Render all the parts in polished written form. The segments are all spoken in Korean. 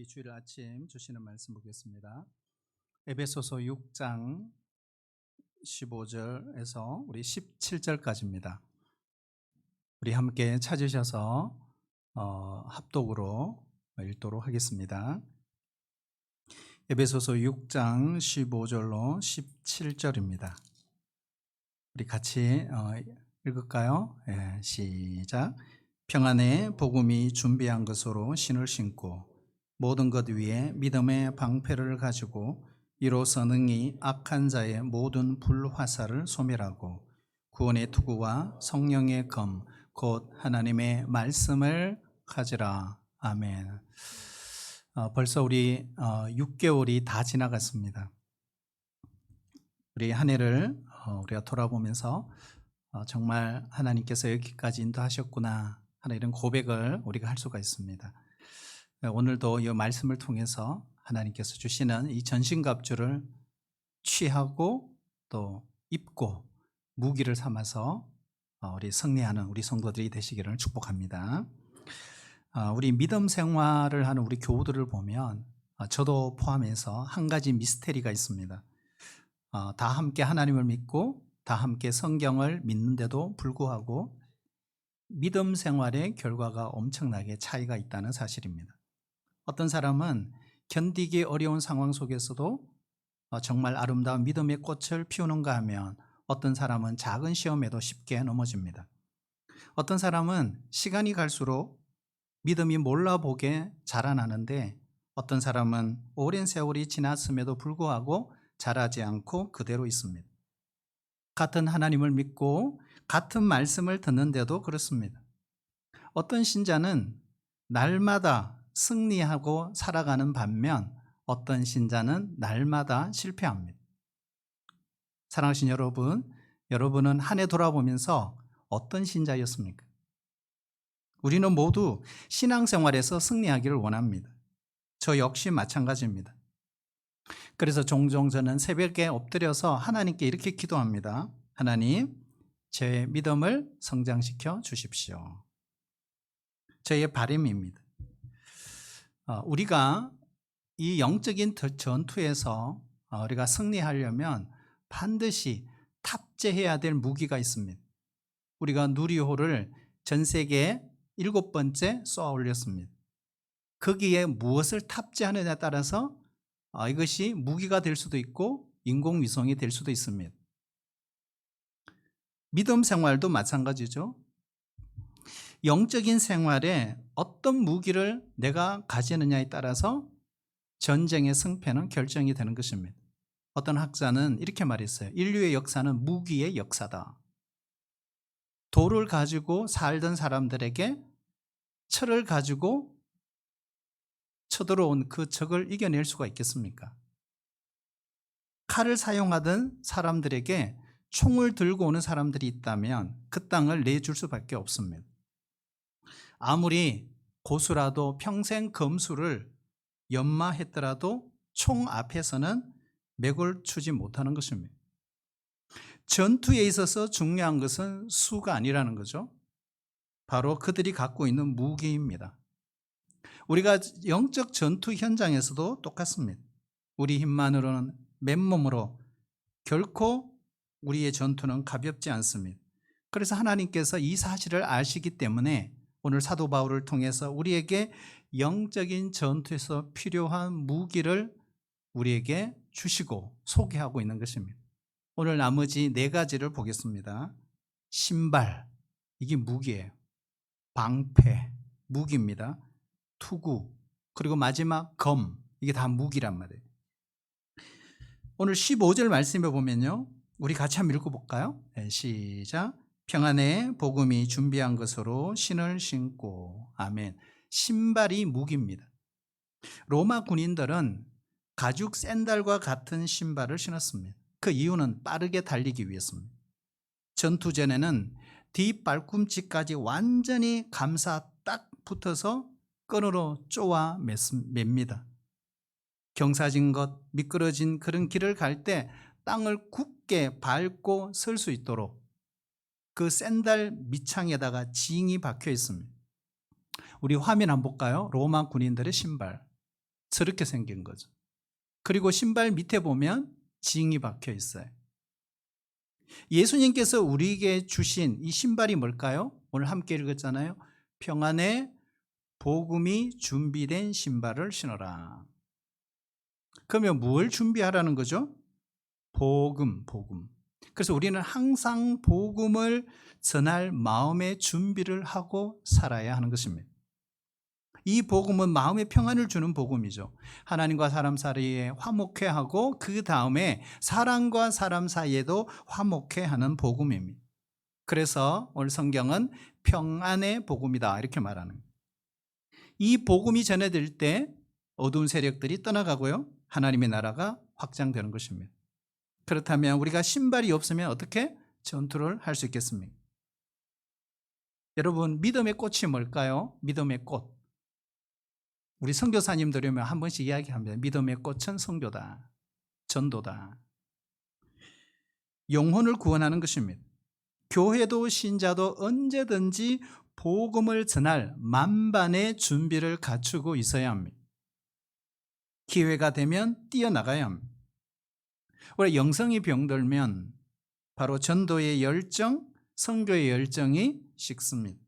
우리 주일 아침 주시는 말씀 보겠습니다. 에베소서 6장 15절에서 우리 17절까지입니다. 우리 함께 찾으셔서 합독으로 읽도록 하겠습니다. 에베소서 6장 15절로 17절입니다. 우리 같이 읽을까요? 시작. 평안의 복음이 준비한 것으로 신을 신고 모든 것 위에 믿음의 방패를 가지고 이로써 능히 악한 자의 모든 불화살을 소멸하고 구원의 투구와 성령의 검 곧 하나님의 말씀을 가지라. 아멘. 벌써 우리 6개월이 다 지나갔습니다. 우리 한 해를 우리가 돌아보면서 정말 하나님께서 여기까지 인도하셨구나 하는 이런 고백을 우리가 할 수가 있습니다. 오늘도 이 말씀을 통해서 하나님께서 주시는 이 전신갑주를 취하고 또 입고 무기를 삼아서 우리 승리하는 우리 성도들이 되시기를 축복합니다. 우리 믿음 생활을 하는 우리 교우들을 보면 저도 포함해서 한 가지 미스테리가 있습니다. 다 함께 하나님을 믿고 다 함께 성경을 믿는데도 불구하고 믿음 생활의 결과가 엄청나게 차이가 있다는 사실입니다. 어떤 사람은 견디기 어려운 상황 속에서도 정말 아름다운 믿음의 꽃을 피우는가 하면 어떤 사람은 작은 시험에도 쉽게 넘어집니다. 어떤 사람은 시간이 갈수록 믿음이 몰라보게 자라나는데 어떤 사람은 오랜 세월이 지났음에도 불구하고 자라지 않고 그대로 있습니다. 같은 하나님을 믿고 같은 말씀을 듣는데도 그렇습니다. 어떤 신자는 날마다 승리하고 살아가는 반면 어떤 신자는 날마다 실패합니다. 사랑하신 여러분, 여러분은 한 해 돌아보면서 어떤 신자였습니까? 우리는 모두 신앙생활에서 승리하기를 원합니다. 저 역시 마찬가지입니다. 그래서 종종 저는 새벽에 엎드려서 하나님께 이렇게 기도합니다. 하나님, 제 믿음을 성장시켜 주십시오. 저의 바람입니다. 우리가 이 영적인 전투에서 우리가 승리하려면 반드시 탑재해야 될 무기가 있습니다. 우리가 누리호를 전 세계에 7번째 쏘아 올렸습니다. 거기에 무엇을 탑재하느냐에 따라서 이것이 무기가 될 수도 있고 인공위성이 될 수도 있습니다. 믿음 생활도 마찬가지죠. 영적인 생활에 어떤 무기를 내가 가지느냐에 따라서 전쟁의 승패는 결정이 되는 것입니다. 어떤 학자는 이렇게 말했어요. 인류의 역사는 무기의 역사다. 돌을 가지고 살던 사람들에게 철을 가지고 쳐들어온 그 적을 이겨낼 수가 있겠습니까? 칼을 사용하던 사람들에게 총을 들고 오는 사람들이 있다면 그 땅을 내줄 수밖에 없습니다. 아무리 고수라도 평생 검수를 연마했더라도 총 앞에서는 맥을 추지 못하는 것입니다. 전투에 있어서 중요한 것은 수가 아니라는 거죠. 바로 그들이 갖고 있는 무기입니다. 우리가 영적 전투 현장에서도 똑같습니다. 우리 힘만으로는 맨몸으로 결코 우리의 전투는 가볍지 않습니다. 그래서 하나님께서 이 사실을 아시기 때문에 오늘 사도 바울을 통해서 우리에게 영적인 전투에서 필요한 무기를 우리에게 주시고 소개하고 있는 것입니다. 오늘 나머지 4가지를 보겠습니다. 신발, 이게 무기예요. 방패, 무기입니다. 투구, 그리고 마지막 검, 이게 다 무기란 말이에요. 오늘 15절 말씀에 보면요, 우리 같이 한번 읽어볼까요? 시작. 평안의 복음이 준비한 것으로 신을 신고. 아멘. 신발이 무기입니다. 로마 군인들은 가죽 샌들과 같은 신발을 신었습니다. 그 이유는 빠르게 달리기 위해서입니다. 전투 전에는 뒷발꿈치까지 완전히 감싸 딱 붙어서 끈으로 쪼아 맵니다. 경사진 것, 미끄러진 그런 길을 갈 때 땅을 굳게 밟고 설 수 있도록 그 샌들 밑창에다가 징이 박혀 있습니다. 우리 화면 한번 볼까요? 로마 군인들의 신발. 저렇게 생긴 거죠. 그리고 신발 밑에 보면 징이 박혀 있어요. 예수님께서 우리에게 주신 이 신발이 뭘까요? 오늘 함께 읽었잖아요. 평안의 복음이 준비된 신발을 신어라. 그러면 뭘 준비하라는 거죠? 복음. 그래서 우리는 항상 복음을 전할 마음의 준비를 하고 살아야 하는 것입니다. 이 복음은 마음의 평안을 주는 복음이죠. 하나님과 사람 사이에 화목해 하고 그 다음에 사람과 사람 사이에도 화목해 하는 복음입니다. 그래서 오늘 성경은 평안의 복음이다 이렇게 말하는 거예요. 이 복음이 전해질 때 어두운 세력들이 떠나가고요. 하나님의 나라가 확장되는 것입니다. 그렇다면 우리가 신발이 없으면 어떻게 전투를 할 수 있겠습니까? 여러분, 믿음의 꽃이 뭘까요? 믿음의 꽃. 우리 선교사님들이 오면 한 번씩 이야기합니다. 믿음의 꽃은 선교다, 전도다. 영혼을 구원하는 것입니다. 교회도 신자도 언제든지 복음을 전할 만반의 준비를 갖추고 있어야 합니다. 기회가 되면 뛰어나가야 합니다. 우리 영성이 병들면 바로 전도의 열정, 선교의 열정이 식습니다.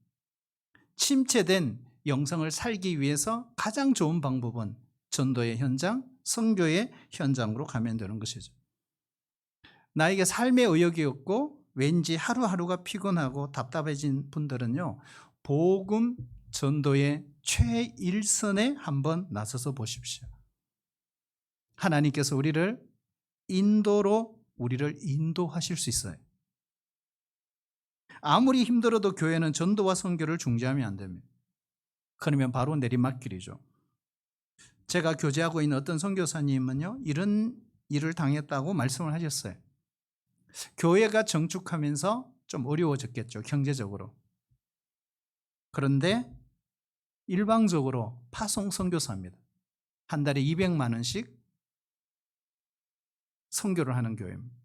침체된 영성을 살기 위해서 가장 좋은 방법은 전도의 현장, 선교의 현장으로 가면 되는 것이죠. 나에게 삶의 의욕이 없고 왠지 하루하루가 피곤하고 답답해진 분들은요, 복음 전도의 최일선에 한번 나서서 보십시오. 하나님께서 우리를 인도하실 수 있어요. 아무리 힘들어도 교회는 전도와 선교를 중지하면 안 됩니다. 그러면 바로 내리막길이죠. 제가 교제하고 있는 어떤 선교사님은요, 이런 일을 당했다고 말씀을 하셨어요. 교회가 정축하면서 좀 어려워졌겠죠, 경제적으로. 그런데 일방적으로 파송 선교사입니다. 한 달에 200만 원씩 선교를 하는 교회입니다.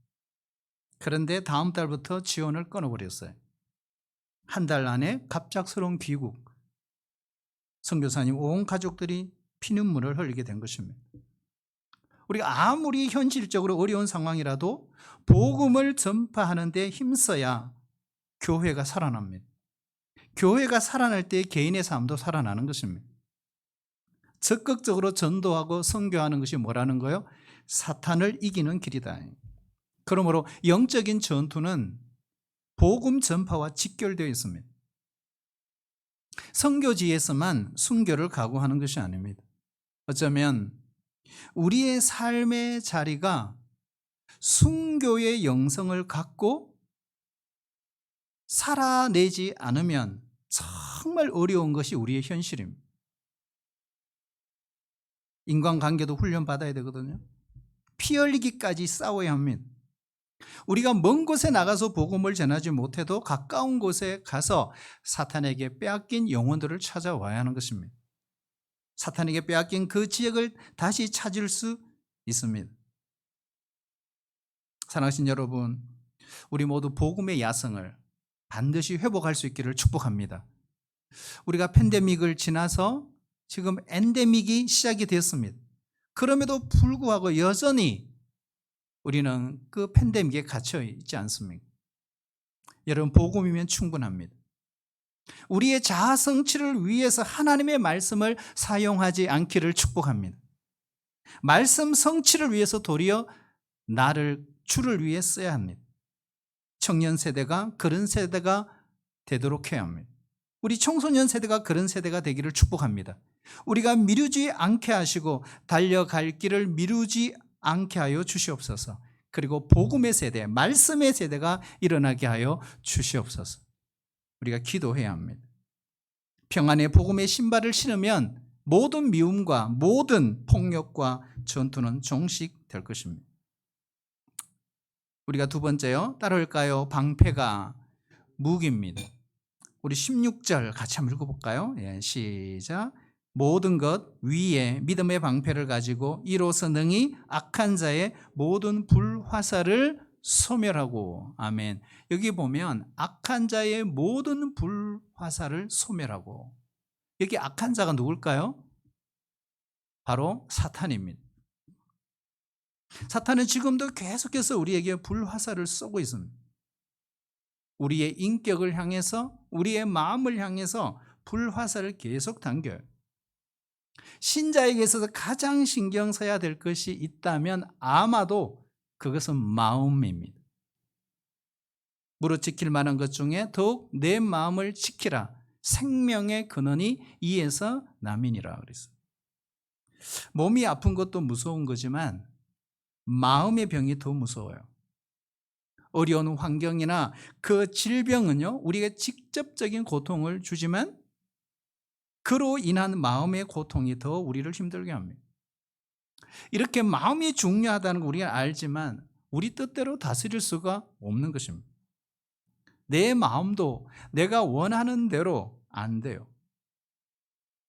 그런데 다음 달부터 지원을 끊어버렸어요. 한 달 안에 갑작스러운 귀국, 선교사님 온 가족들이 피눈물을 흘리게 된 것입니다. 우리가 아무리 현실적으로 어려운 상황이라도 복음을 전파하는 데 힘써야 교회가 살아납니다. 교회가 살아날 때 개인의 삶도 살아나는 것입니다. 적극적으로 전도하고 선교하는 것이 뭐라는 거예요? 사탄을 이기는 길이다. 그러므로 영적인 전투는 복음 전파와 직결되어 있습니다. 선교지에서만 순교를 각오하는 것이 아닙니다. 어쩌면 우리의 삶의 자리가 순교의 영성을 갖고 살아내지 않으면 정말 어려운 것이 우리의 현실입니다. 인간관계도 훈련받아야 되거든요. 피 흘리기까지 싸워야 합니다. 우리가 먼 곳에 나가서 복음을 전하지 못해도 가까운 곳에 가서 사탄에게 빼앗긴 영혼들을 찾아와야 하는 것입니다. 사탄에게 빼앗긴 그 지역을 다시 찾을 수 있습니다. 사랑하신 여러분, 우리 모두 복음의 야성을 반드시 회복할 수 있기를 축복합니다. 우리가 팬데믹을 지나서 지금 엔데믹이 시작이 되었습니다. 그럼에도 불구하고 여전히 우리는 그 팬데믹에 갇혀 있지 않습니까? 여러분, 복음이면 충분합니다. 우리의 자아 성취를 위해서 하나님의 말씀을 사용하지 않기를 축복합니다. 말씀 성취를 위해서 도리어 주를 위해 써야 합니다. 청년 세대가 그런 세대가 되도록 해야 합니다. 우리 청소년 세대가 그런 세대가 되기를 축복합니다. 우리가 미루지 않게 하시고 달려갈 길을 미루지 않게 하여 주시옵소서. 그리고 복음의 세대, 말씀의 세대가 일어나게 하여 주시옵소서. 우리가 기도해야 합니다. 평안의 복음의 신발을 신으면 모든 미움과 모든 폭력과 전투는 종식될 것입니다. 우리가 두 번째요, 따라올까요? 방패가 무기입니다. 우리 16절 같이 한번 읽어볼까요? 예, 시작. 모든 것 위에 믿음의 방패를 가지고 이로써 능히 악한 자의 모든 불화살을 소멸하고. 아멘. 여기 보면 악한 자의 모든 불화살을 소멸하고. 여기 악한 자가 누굴까요? 바로 사탄입니다. 사탄은 지금도 계속해서 우리에게 불화살을 쏘고 있습니다. 우리의 인격을 향해서, 우리의 마음을 향해서 불화살을 계속 당겨요. 신자에게 있어서 가장 신경 써야 될 것이 있다면 아마도 그것은 마음입니다. 무릇 지킬 만한 것 중에 더욱 내 마음을 지키라. 생명의 근원이 이에서 남이니라 그랬어요. 몸이 아픈 것도 무서운 거지만 마음의 병이 더 무서워요. 어려운 환경이나 그 질병은요, 우리에게 직접적인 고통을 주지만 그로 인한 마음의 고통이 더 우리를 힘들게 합니다. 이렇게 마음이 중요하다는 걸 우리가 알지만 우리 뜻대로 다스릴 수가 없는 것입니다. 내 마음도 내가 원하는 대로 안 돼요.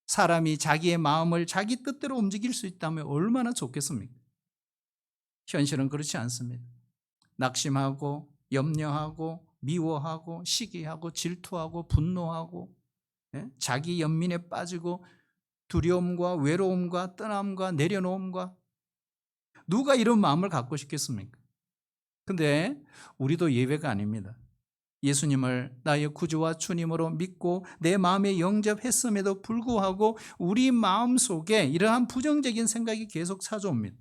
사람이 자기의 마음을 자기 뜻대로 움직일 수 있다면 얼마나 좋겠습니까? 현실은 그렇지 않습니다. 낙심하고 염려하고 미워하고 시기하고 질투하고 분노하고, 자기 연민에 빠지고 두려움과 외로움과 떠남과 내려놓음과, 누가 이런 마음을 갖고 싶겠습니까? 근데 우리도 예외가 아닙니다. 예수님을 나의 구주와 주님으로 믿고 내 마음에 영접했음에도 불구하고 우리 마음속에 이러한 부정적인 생각이 계속 찾아옵니다.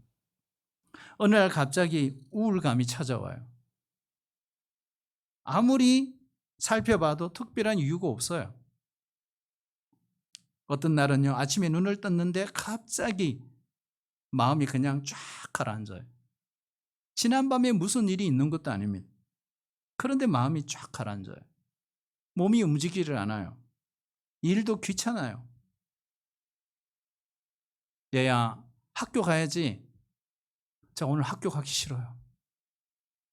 어느 날 갑자기 우울감이 찾아와요. 아무리 살펴봐도 특별한 이유가 없어요. 어떤 날은요, 아침에 눈을 떴는데 갑자기 마음이 그냥 쫙 가라앉아요. 지난밤에 무슨 일이 있는 것도 아닙니다. 그런데 마음이 쫙 가라앉아요. 몸이 움직이질 않아요. 일도 귀찮아요. 얘야, 학교 가야지. 자, 오늘 학교 가기 싫어요.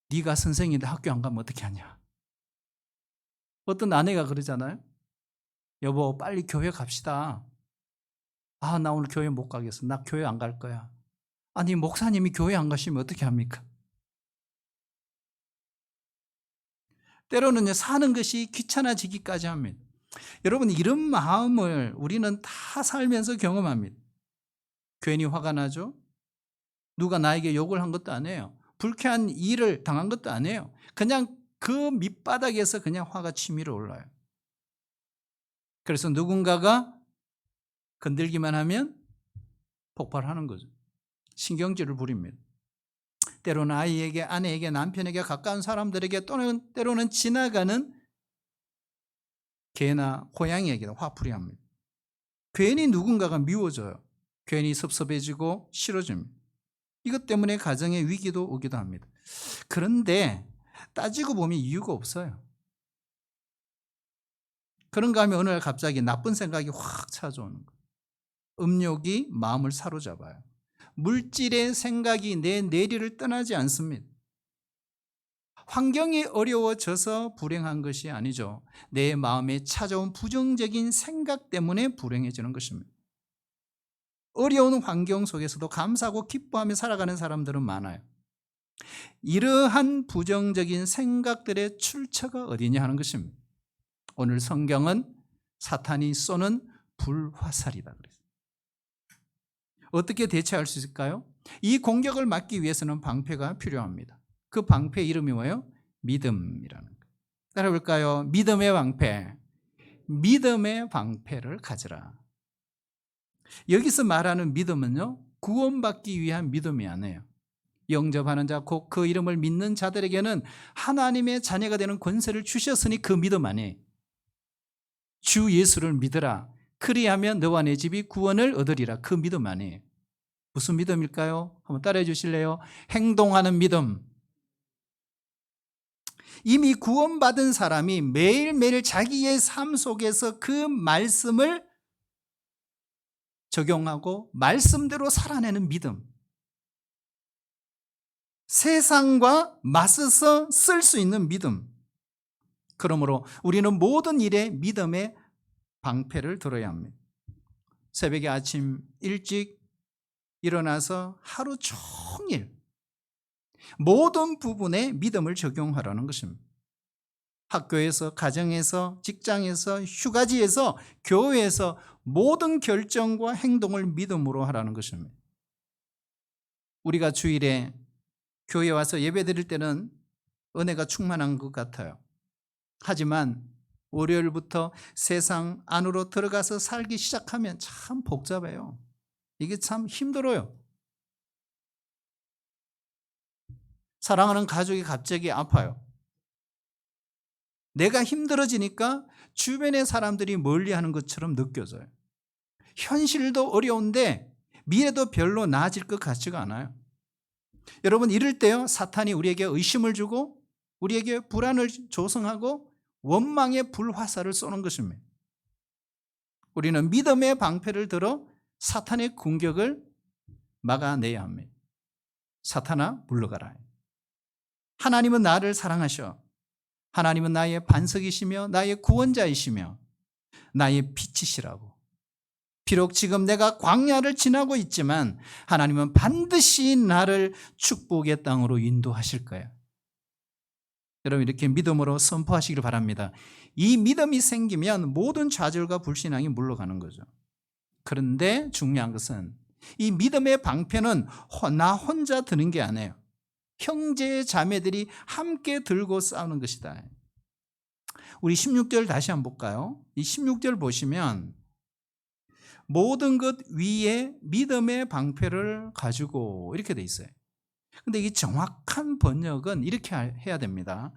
네가 선생인데 학교 안 가면 어떻게 하냐. 어떤 아내가 그러잖아요. 여보, 빨리 교회 갑시다. 아, 나 오늘 교회 못 가겠어. 나 교회 안 갈 거야. 아니, 목사님이 교회 안 가시면 어떻게 합니까? 때로는 사는 것이 귀찮아지기까지 합니다. 여러분, 이런 마음을 우리는 다 살면서 경험합니다. 괜히 화가 나죠? 누가 나에게 욕을 한 것도 아니에요. 불쾌한 일을 당한 것도 아니에요. 그냥 그 밑바닥에서 그냥 화가 치밀어 올라요. 그래서 누군가가 건들기만 하면 폭발하는 거죠. 신경질을 부립니다. 때로는 아이에게, 아내에게, 남편에게, 가까운 사람들에게, 또는 때로는 지나가는 개나 고양이에게도 화풀이 합니다. 괜히 누군가가 미워져요. 괜히 섭섭해지고 싫어집니다. 이것 때문에 가정의 위기도 오기도 합니다. 그런데 따지고 보면 이유가 없어요. 그런가 하면 어느 날 갑자기 나쁜 생각이 확 찾아오는 거예요. 음욕이 마음을 사로잡아요. 물질의 생각이 내 내리를 떠나지 않습니다. 환경이 어려워져서 불행한 것이 아니죠. 내 마음에 찾아온 부정적인 생각 때문에 불행해지는 것입니다. 어려운 환경 속에서도 감사하고 기뻐하며 살아가는 사람들은 많아요. 이러한 부정적인 생각들의 출처가 어디냐 하는 것입니다. 오늘 성경은 사탄이 쏘는 불화살이다 그랬어요. 어떻게 대처할 수 있을까요? 이 공격을 막기 위해서는 방패가 필요합니다. 그 방패 이름이 뭐예요? 믿음이라는 거예요. 따라볼까요? 믿음의 방패. 믿음의 방패를 가지라. 여기서 말하는 믿음은요, 구원받기 위한 믿음이 아니에요. 영접하는 자, 곧 그 이름을 믿는 자들에게는 하나님의 자녀가 되는 권세를 주셨으니 그 믿음 아니에요. 주 예수를 믿으라. 그리하면 너와 내 집이 구원을 얻으리라. 그 믿음 아니에요. 무슨 믿음일까요? 한번 따라해 주실래요? 행동하는 믿음. 이미 구원받은 사람이 매일매일 자기의 삶 속에서 그 말씀을 적용하고 말씀대로 살아내는 믿음. 세상과 맞서서 쓸 수 있는 믿음. 그러므로 우리는 모든 일에 믿음의 방패를 들어야 합니다. 새벽에 아침 일찍 일어나서 하루 종일 모든 부분에 믿음을 적용하라는 것입니다. 학교에서, 가정에서, 직장에서, 휴가지에서, 교회에서 모든 결정과 행동을 믿음으로 하라는 것입니다. 우리가 주일에 교회 와서 예배드릴 때는 은혜가 충만한 것 같아요. 하지만 월요일부터 세상 안으로 들어가서 살기 시작하면 참 복잡해요. 이게 참 힘들어요. 사랑하는 가족이 갑자기 아파요. 내가 힘들어지니까 주변의 사람들이 멀리하는 것처럼 느껴져요. 현실도 어려운데 미래도 별로 나아질 것 같지가 않아요. 여러분, 이럴 때요, 사탄이 우리에게 의심을 주고 우리에게 불안을 조성하고 원망의 불화살을 쏘는 것입니다. 우리는 믿음의 방패를 들어 사탄의 공격을 막아내야 합니다. 사탄아, 물러가라. 하나님은 나를 사랑하셔. 하나님은 나의 반석이시며 나의 구원자이시며 나의 빛이시라고. 비록 지금 내가 광야를 지나고 있지만 하나님은 반드시 나를 축복의 땅으로 인도하실 거예요. 여러분, 이렇게 믿음으로 선포하시길 바랍니다. 이 믿음이 생기면 모든 좌절과 불신앙이 물러가는 거죠. 그런데 중요한 것은 이 믿음의 방패는 나 혼자 드는 게 아니에요. 형제 자매들이 함께 들고 싸우는 것이다. 우리 16절 다시 한번 볼까요? 이 16절 보시면 모든 것 위에 믿음의 방패를 가지고 이렇게 돼 있어요. 근데 이 정확한 번역은 이렇게 해야 됩니다.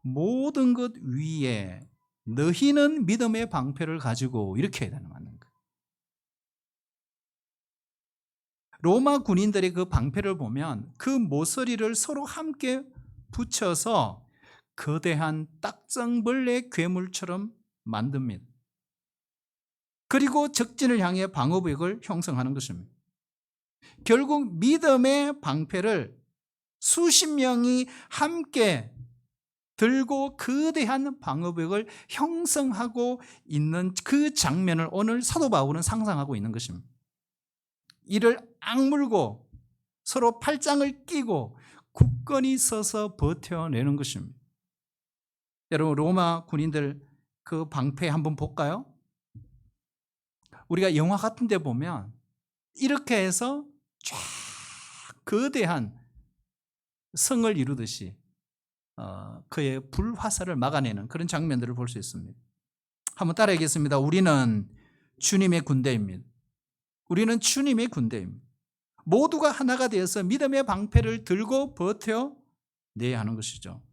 모든 것 위에 너희는 믿음의 방패를 가지고 이렇게 해야 되는 거예요. 로마 군인들의 그 방패를 보면 그 모서리를 서로 함께 붙여서 거대한 딱정벌레 괴물처럼 만듭니다. 그리고 적진을 향해 방어벽을 형성하는 것입니다. 결국 믿음의 방패를 수십 명이 함께 들고 거대한 방어벽을 형성하고 있는 그 장면을 오늘 사도 바울은 상상하고 있는 것입니다. 이를 악물고 서로 팔짱을 끼고 굳건히 서서 버텨내는 것입니다. 여러분, 로마 군인들 그 방패 한번 볼까요? 우리가 영화 같은 데 보면 이렇게 해서 쫙 거대한 성을 이루듯이 그의 불화살을 막아내는 그런 장면들을 볼 수 있습니다. 한번 따라하겠습니다. 우리는 주님의 군대입니다. 우리는 주님의 군대입니다. 모두가 하나가 되어서 믿음의 방패를 들고 버텨내야 하는 것이죠.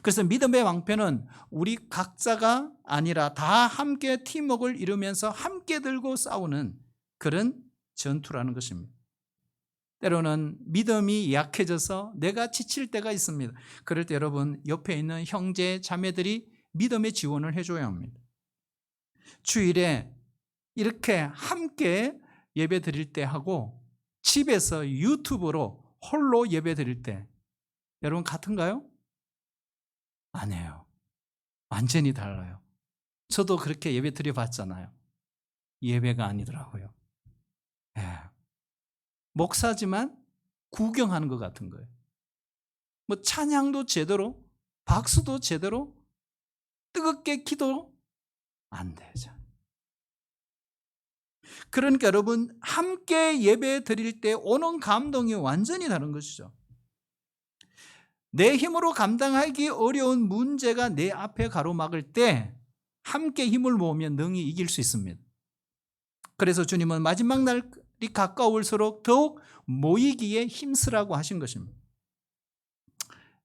그래서 믿음의 방패는 우리 각자가 아니라 다 함께 팀워크를 이루면서 함께 들고 싸우는 그런 전투라는 것입니다. 때로는 믿음이 약해져서 내가 지칠 때가 있습니다. 그럴 때 여러분, 옆에 있는 형제 자매들이 믿음의 지원을 해줘야 합니다. 주일에 이렇게 함께 예배 드릴 때 하고 집에서 유튜브로 홀로 예배 드릴 때 여러분 같은가요? 아니에요. 완전히 달라요. 저도 그렇게 예배 드려봤잖아요. 예배가 아니더라고요. 목사지만 구경하는 것 같은 거예요. 뭐 찬양도 제대로, 박수도 제대로, 뜨겁게 기도 안 되죠. 그러니까 여러분, 함께 예배 드릴 때 오는 감동이 완전히 다른 것이죠. 내 힘으로 감당하기 어려운 문제가 내 앞에 가로막을 때 함께 힘을 모으면 능히 이길 수 있습니다. 그래서 주님은 마지막 날이 가까울수록 더욱 모이기에 힘쓰라고 하신 것입니다.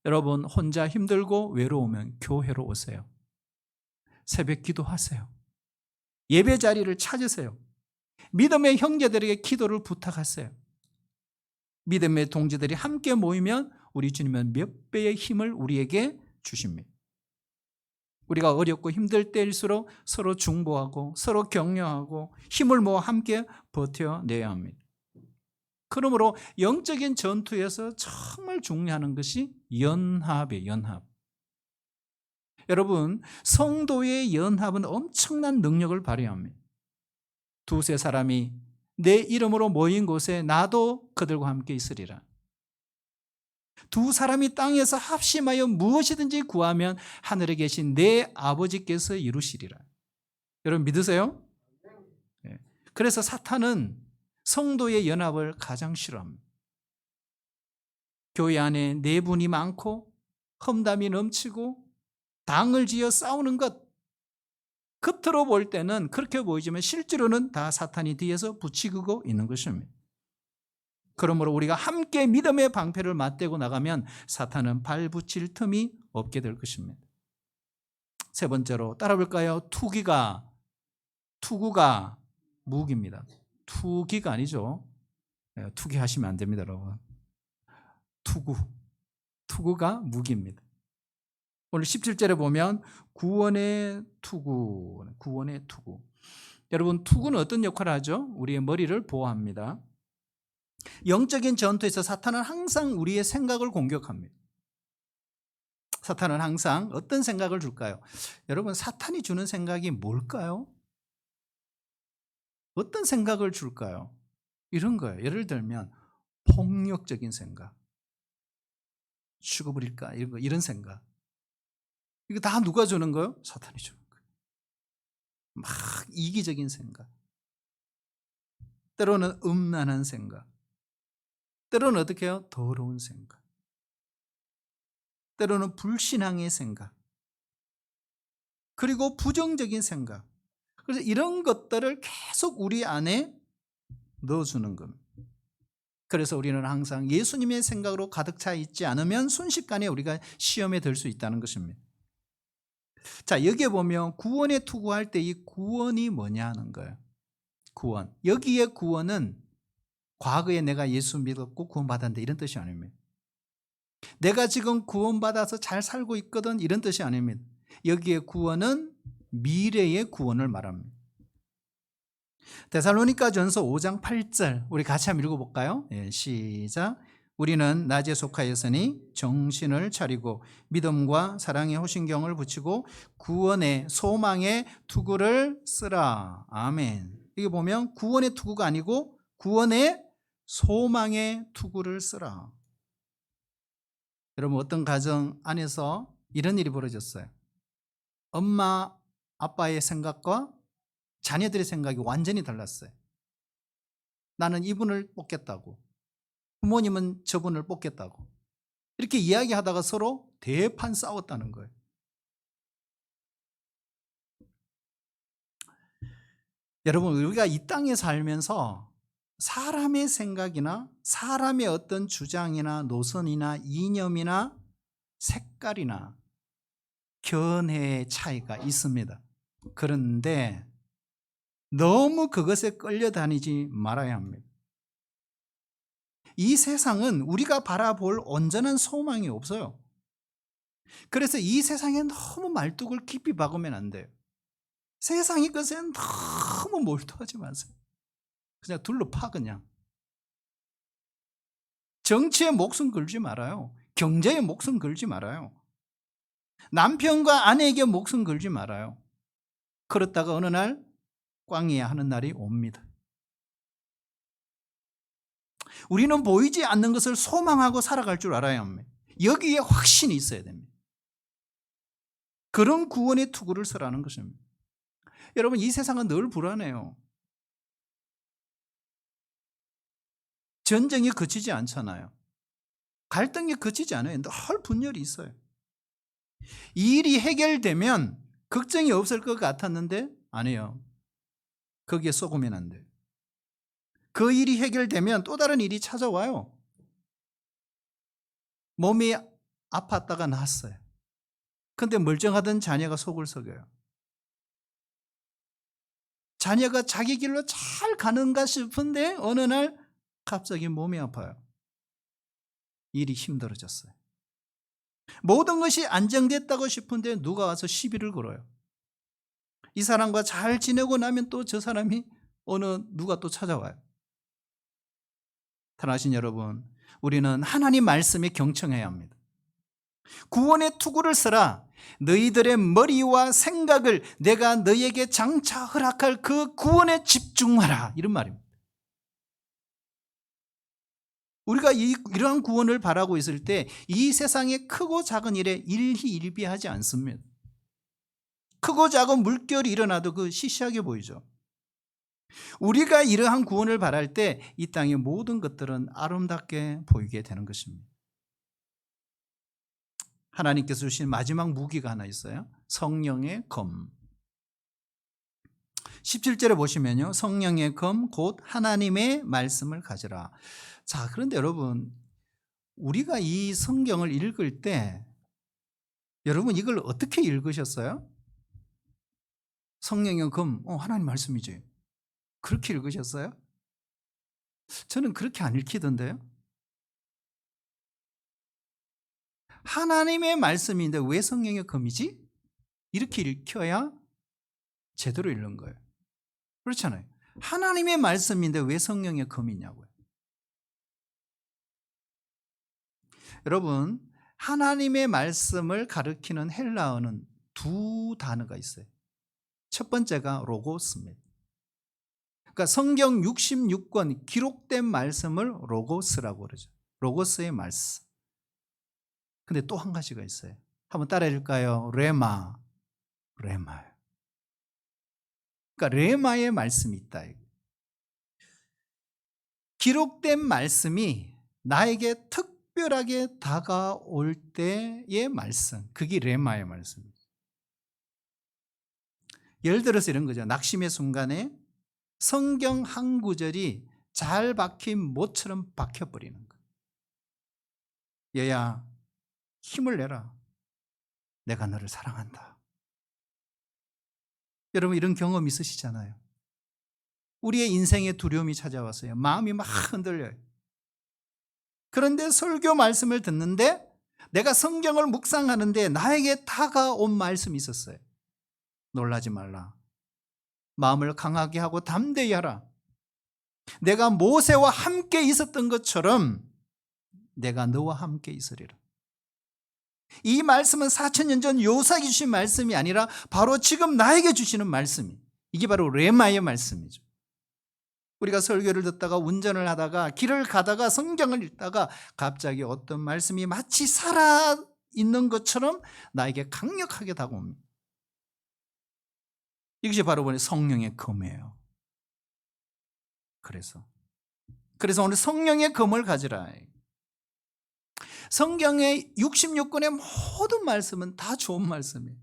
여러분, 혼자 힘들고 외로우면 교회로 오세요. 새벽 기도하세요. 예배 자리를 찾으세요. 믿음의 형제들에게 기도를 부탁하세요. 믿음의 동지들이 함께 모이면 우리 주님은 몇 배의 힘을 우리에게 주십니다. 우리가 어렵고 힘들 때일수록 서로 중보하고 서로 격려하고 힘을 모아 함께 버텨내야 합니다. 그러므로 영적인 전투에서 정말 중요한 것이 연합이에요. 연합. 여러분, 성도의 연합은 엄청난 능력을 발휘합니다. 두세 사람이 내 이름으로 모인 곳에 나도 그들과 함께 있으리라. 두 사람이 땅에서 합심하여 무엇이든지 구하면 하늘에 계신 내 아버지께서 이루시리라. 여러분 믿으세요? 예. 그래서 사탄은 성도의 연합을 가장 싫어합니다. 교회 안에 내분이 많고 험담이 넘치고 당을 지어 싸우는 것, 겉으로 볼 때는 그렇게 보이지만 실제로는 다 사탄이 뒤에서 부추기고 있는 것입니다. 그러므로 우리가 함께 믿음의 방패를 맞대고 나가면 사탄은 발붙일 틈이 없게 될 것입니다. 세 번째로 따라볼까요? 투구가 무기입니다. 투기가 아니죠. 투기하시면 안 됩니다, 여러분. 투구가 무기입니다. 오늘 17절에 보면 구원의 투구. 여러분, 투구는 어떤 역할을 하죠? 우리의 머리를 보호합니다. 영적인 전투에서 사탄은 항상 우리의 생각을 공격합니다. 사탄은 항상 어떤 생각을 줄까요? 여러분, 사탄이 주는 생각이 뭘까요? 어떤 생각을 줄까요? 이런 거예요. 예를 들면 폭력적인 생각, 죽어버릴까, 이런 생각. 이거 다 누가 주는 거예요? 사탄이 주는 거예요. 막 이기적인 생각, 때로는 음란한 생각, 때로는 어떻게 해요? 더러운 생각, 때로는 불신앙의 생각, 그리고 부정적인 생각. 그래서 이런 것들을 계속 우리 안에 넣어주는 겁니다. 그래서 우리는 항상 예수님의 생각으로 가득 차 있지 않으면 순식간에 우리가 시험에 들 수 있다는 것입니다. 자, 여기에 보면 구원에 투구할 때 이 구원이 뭐냐 하는 거예요. 구원. 여기에 구원은 과거에 내가 예수 믿었고 구원받았는데 이런 뜻이 아닙니다. 내가 지금 구원받아서 잘 살고 있거든 이런 뜻이 아닙니다. 여기에 구원은 미래의 구원을 말합니다. 데살로니가전서 5장 8절 우리 같이 한번 읽어볼까요? 예, 시작. 우리는 낮에 속하였으니 정신을 차리고 믿음과 사랑의 호신경을 붙이고 구원의 소망의 투구를 쓰라. 아멘. 이게 보면 구원의 투구가 아니고 구원의 소망의 투구를 쓰라. 여러분, 어떤 가정 안에서 이런 일이 벌어졌어요. 엄마 아빠의 생각과 자녀들의 생각이 완전히 달랐어요. 나는 이분을 뽑겠다고, 부모님은 저분을 뽑겠다고, 이렇게 이야기하다가 서로 대판 싸웠다는 거예요. 여러분, 우리가 이 땅에 살면서 사람의 생각이나 사람의 어떤 주장이나 노선이나 이념이나 색깔이나 견해의 차이가 있습니다. 그런데 너무 그것에 끌려다니지 말아야 합니다. 이 세상은 우리가 바라볼 온전한 소망이 없어요. 그래서 이 세상에 너무 말뚝을 깊이 박으면 안 돼요. 세상이 것에 너무 몰두하지 마세요. 그냥 둘러파. 그냥 정치에 목숨 걸지 말아요. 경제에 목숨 걸지 말아요. 남편과 아내에게 목숨 걸지 말아요. 그렇다가 어느 날 꽝이야 하는 날이 옵니다. 우리는 보이지 않는 것을 소망하고 살아갈 줄 알아야 합니다. 여기에 확신이 있어야 됩니다. 그런 구원의 투구를 쓰라는 것입니다. 여러분, 이 세상은 늘 불안해요. 전쟁이 그치지 않잖아요. 갈등이 그치지 않아요. 늘 분열이 있어요. 이 일이 해결되면 걱정이 없을 것 같았는데 아니에요. 거기에 쏘으면 안 돼요. 그 일이 해결되면 또 다른 일이 찾아와요. 몸이 아팠다가 나았어요. 근데 멀쩡하던 자녀가 속을 썩여요. 자녀가 자기 길로 잘 가는가 싶은데 어느 날 갑자기 몸이 아파요. 일이 힘들어졌어요. 모든 것이 안정됐다고 싶은데 누가 와서 시비를 걸어요. 이 사람과 잘 지내고 나면 또 저 사람이 누가 또 찾아와요. 사랑하신 여러분, 우리는 하나님 말씀에 경청해야 합니다. 구원의 투구를 쓰라. 너희들의 머리와 생각을 내가 너희에게 장차 허락할 그 구원에 집중하라. 이런 말입니다. 우리가 이러한 구원을 바라고 있을 때 이 세상의 크고 작은 일에 일희일비하지 않습니다. 크고 작은 물결이 일어나도 그 시시하게 보이죠. 우리가 이러한 구원을 바랄 때 이 땅의 모든 것들은 아름답게 보이게 되는 것입니다. 하나님께서 주신 마지막 무기가 하나 있어요. 성령의 검. 17절에 보시면요. 성령의 검 곧 하나님의 말씀을 가지라. 자, 그런데 여러분, 우리가 이 성경을 읽을 때 여러분 이걸 어떻게 읽으셨어요? 성령의 검, 하나님 말씀이지. 그렇게 읽으셨어요? 저는 그렇게 안 읽히던데요. 하나님의 말씀인데 왜 성령의 검이지? 이렇게 읽혀야 제대로 읽는 거예요. 그렇잖아요. 하나님의 말씀인데 왜 성령의 검이냐고요. 여러분, 하나님의 말씀을 가리키는 헬라어는 두 단어가 있어요. 첫 번째가 로고스입니다. 그러니까 성경 66권 기록된 말씀을 로고스라고 그러죠. 로고스의 말씀. 근데 또 한 가지가 있어요. 한번 따라해 줄까요? 레마예요. 그러니까 레마의 말씀이 있다. 기록된 말씀이 나에게 특별하게 다가올 때의 말씀, 그게 레마의 말씀입니다. 예를 들어서 이런 거죠. 낙심의 순간에 성경 한 구절이 잘 박힌 못처럼 박혀버리는 거예요. 얘야, 힘을 내라. 내가 너를 사랑한다. 여러분 이런 경험 있으시잖아요. 우리의 인생에 두려움이 찾아왔어요. 마음이 막 흔들려요. 그런데 설교 말씀을 듣는데 내가 성경을 묵상하는데 나에게 다가온 말씀이 있었어요. 놀라지 말라. 마음을 강하게 하고 담대히 하라. 내가 모세와 함께 있었던 것처럼 내가 너와 함께 있으리라. 이 말씀은 4000년 전 요사기 주신 말씀이 아니라 바로 지금 나에게 주시는 말씀이, 이게 바로 레마의 말씀이죠. 우리가 설교를 듣다가 운전을 하다가 길을 가다가 성경을 읽다가 갑자기 어떤 말씀이 마치 살아있는 것처럼 나에게 강력하게 다가옵니다. 이것이 바로 성령의 검이에요. 그래서 오늘 성령의 검을 가지라. 성경의 66권의 모든 말씀은 다 좋은 말씀이에요.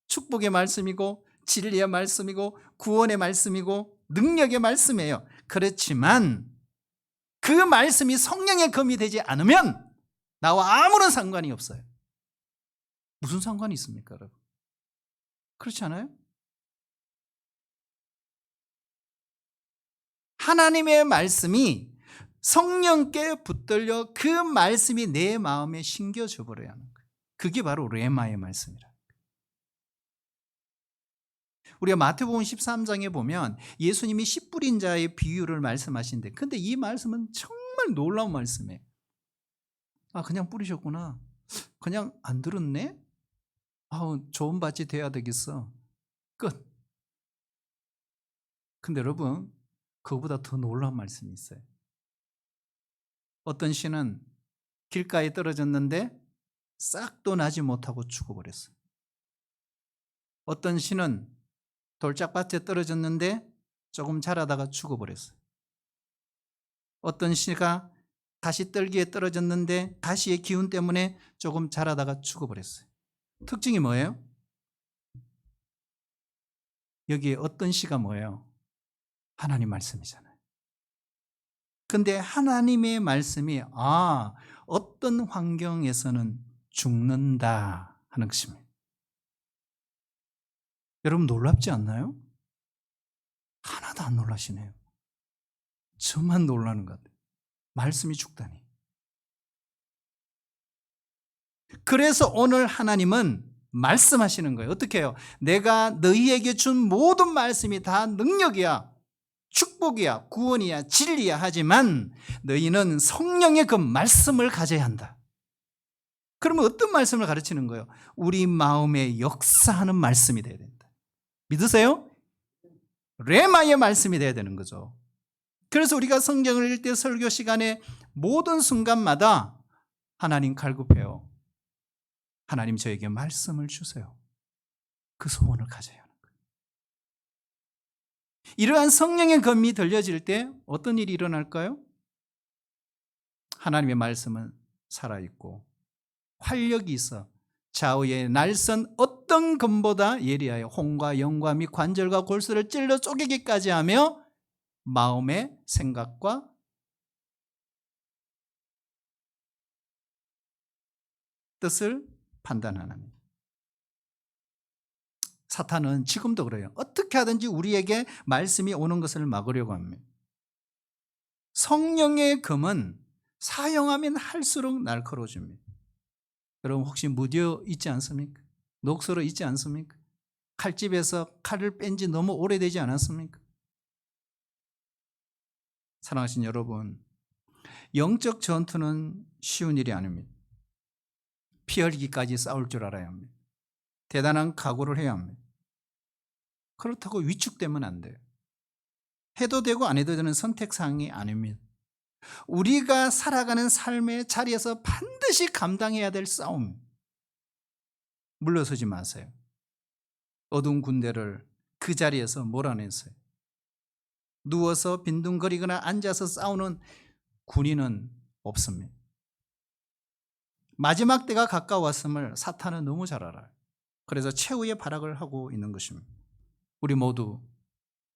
축복의 말씀이고 진리의 말씀이고 구원의 말씀이고 능력의 말씀이에요. 그렇지만 그 말씀이 성령의 검이 되지 않으면 나와 아무런 상관이 없어요. 무슨 상관이 있습니까, 여러분? 그렇지 않아요? 하나님의 말씀이 성령께 붙들려 그 말씀이 내 마음에 심겨져 버려야 하는 거예요. 그게 바로 레마의 말씀이라. 우리가 마태복음 13장에 보면 예수님이 씨 뿌린 자의 비유를 말씀하신데, 근데 이 말씀은 정말 놀라운 말씀이에요. 아, 그냥 뿌리셨구나. 그냥 안 들었네? 좋은 밭이 돼야 되겠어. 끝. 근데 여러분, 그거보다 더 놀라운 말씀이 있어요. 어떤 씨는 길가에 떨어졌는데 싹도 나지 못하고 죽어버렸어요. 어떤 씨는 돌짝밭에 떨어졌는데 조금 자라다가 죽어버렸어요. 어떤 씨가 가시떨기에 떨어졌는데 가시의 기운 때문에 조금 자라다가 죽어버렸어요. 특징이 뭐예요? 여기에 어떤 씨가 뭐예요? 하나님 말씀이잖아요. 근데 하나님의 말씀이 어떤 환경에서는 죽는다 하는 것입니다. 여러분 놀랍지 않나요? 하나도 안 놀라시네요. 저만 놀라는 것 같아요. 말씀이 죽다니. 그래서 오늘 하나님은 말씀하시는 거예요. 어떻게 해요? 내가 너희에게 준 모든 말씀이 다 능력이야, 축복이야, 구원이야, 진리야. 하지만 너희는 성령의 그 말씀을 가져야 한다. 그러면 어떤 말씀을 가르치는 거예요? 우리 마음에 역사하는 말씀이 돼야 된다. 믿으세요? 레마의 말씀이 돼야 되는 거죠. 그래서 우리가 성경을 읽을 때 설교 시간에 모든 순간마다 하나님 갈급해요. 하나님 저에게 말씀을 주세요. 그 소원을 가져야 하는 거예요. 이러한 성령의 검이 들려질 때 어떤 일이 일어날까요? 하나님의 말씀은 살아있고 활력이 있어 좌우의 날선 어떤 검보다 예리하여 혼과 영과 및 관절과 골수를 찔러 쪼개기까지 하며 마음의 생각과 뜻을 판단하는. 사탄은 지금도 그래요. 어떻게 하든지 우리에게 말씀이 오는 것을 막으려고 합니다. 성령의 검은 사용하면 할수록 날카로워집니다. 여러분 혹시 무뎌 있지 않습니까? 녹슬어 있지 않습니까? 칼집에서 칼을 뺀 지 너무 오래되지 않았습니까? 사랑하신 여러분, 영적 전투는 쉬운 일이 아닙니다. 피 흘리기까지 싸울 줄 알아야 합니다. 대단한 각오를 해야 합니다. 그렇다고 위축되면 안 돼요. 해도 되고 안 해도 되는 선택사항이 아닙니다. 우리가 살아가는 삶의 자리에서 반드시 감당해야 될 싸움. 물러서지 마세요. 어두운 군대를 그 자리에서 몰아내세요. 누워서 빈둥거리거나 앉아서 싸우는 군인은 없습니다. 마지막 때가 가까웠음을 사탄은 너무 잘 알아요. 그래서 최후의 발악을 하고 있는 것입니다. 우리 모두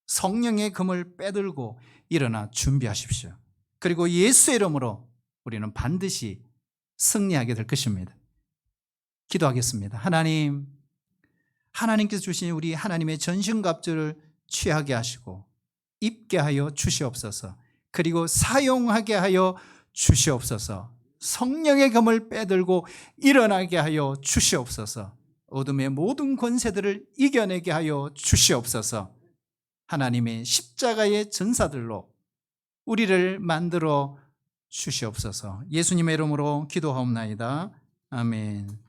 성령의 검을 빼들고 일어나 준비하십시오. 그리고 예수의 이름으로 우리는 반드시 승리하게 될 것입니다. 기도하겠습니다. 하나님, 하나님께서 주신 우리 하나님의 전신갑주를 취하게 하시고 입게 하여 주시옵소서. 그리고 사용하게 하여 주시옵소서. 성령의 검을 빼들고 일어나게 하여 주시옵소서. 어둠의 모든 권세들을 이겨내게 하여 주시옵소서. 하나님의 십자가의 전사들로 우리를 만들어 주시옵소서. 예수님의 이름으로 기도하옵나이다. 아멘.